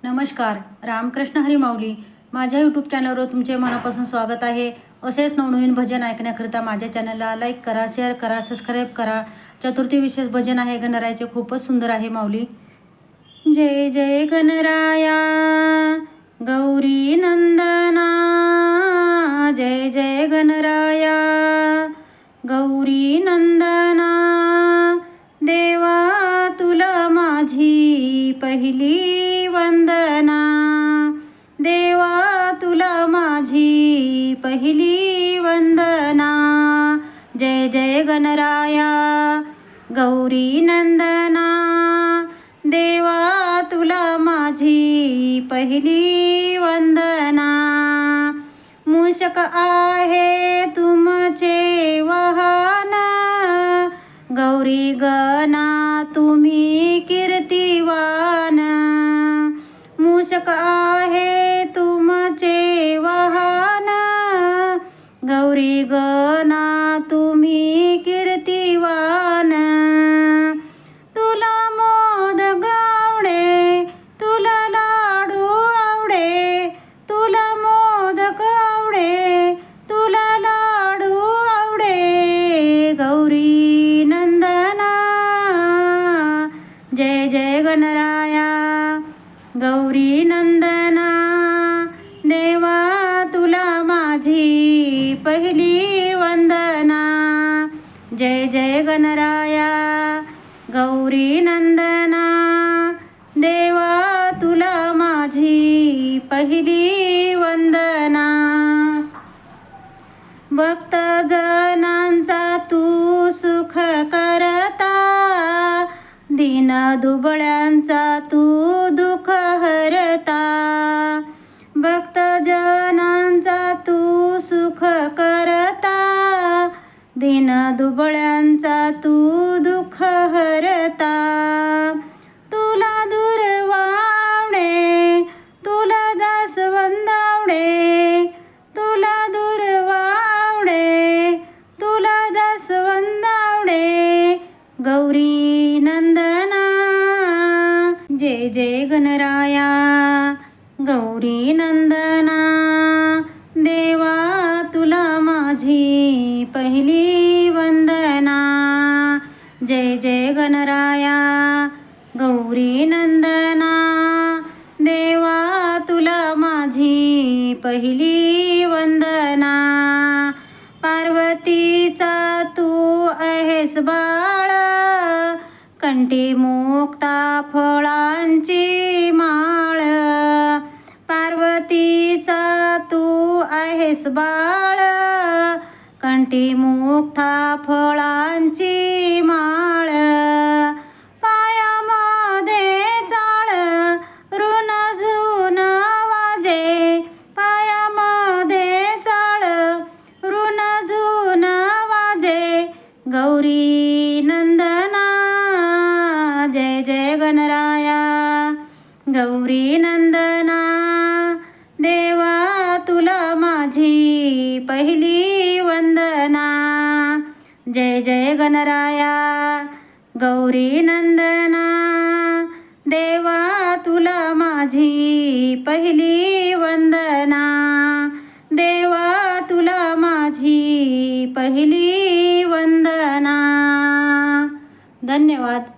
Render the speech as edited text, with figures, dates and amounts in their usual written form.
नमस्कार. रामकृष्ण हरी माऊली. माझ्या यूट्यूब चॅनलवर तुमचे मनापासून स्वागत आहे. असेच नवनवीन भजन ऐकण्याकरिता माझ्या चॅनलला लाईक करा, शेअर करा, सबस्क्राईब करा. चतुर्थी विशेष भजन आहे गणरायाचे, खूपच सुंदर आहे माऊली. जय जय गणराया गौरी नंदना, जय जय गणराया गौरी नंदना. देवा तुला माझी पहिली वंदना, देवा तुला माझी पहिली वंदना. जय जय गणराया गौरी नंदना, देवा तुला माझी पहिली वंदना. मूषक आहे तुमचे वाहन, गौरी गणा तुम्ही कीर्तिवान. मूषक आहे तुमचे वाहन, गौरी गणा तुम्ही कीर्तिवान. तुला मोदक आवडे, तुला लाडू आवडे, तुला मोदक आवडे, तुला लाडू आवडे. गौरी नंदना, जय जय गणराया गौरी नंदना. देवा तुला माझी पहिली वंदना. जय जय गणराया गौरी नंदना, देवा तुला माझी पहिली वंदना. भक्तजनांचा तू सुख करता, दीन दुबळ्यांचा तू दुःख हरता. भक्तजनांचा तू सुख करता, दीन दुबळ्यांचा तू दुःख हरता. तुला दुर्वावडे, तुला जास्वंद आवडे, तुला दुर्वावडे, तुला जास्वंद आवडे. गौरी नंदना, जय जय गणराया गौरी नंदना. देवा तुला माझी पहिली वंदना. जय जय गणराया गौरी नंदना, देवा तुला माझी पहिली वंदना. पार्वतीचा तू आहेस बाळ, कंठी मुक्ता फळांची माळ. पार्वतीचा तू आहेस बाळ, कंठी मुक्ता फळांची माळ. पायामध्ये चाळ ऋण झुन वाजे, पायामध्ये चाळ ऋण झुन वाजे. गौरी नंदना, जय जय गणराया गौरी नंदना. देवा तुला माझी पहिली वंदना. जय जय गणराया गौरी नंदना, देवा तुला माझी पहिली वंदना. देवा तुला माझी पहिली वंदना. धन्यवाद.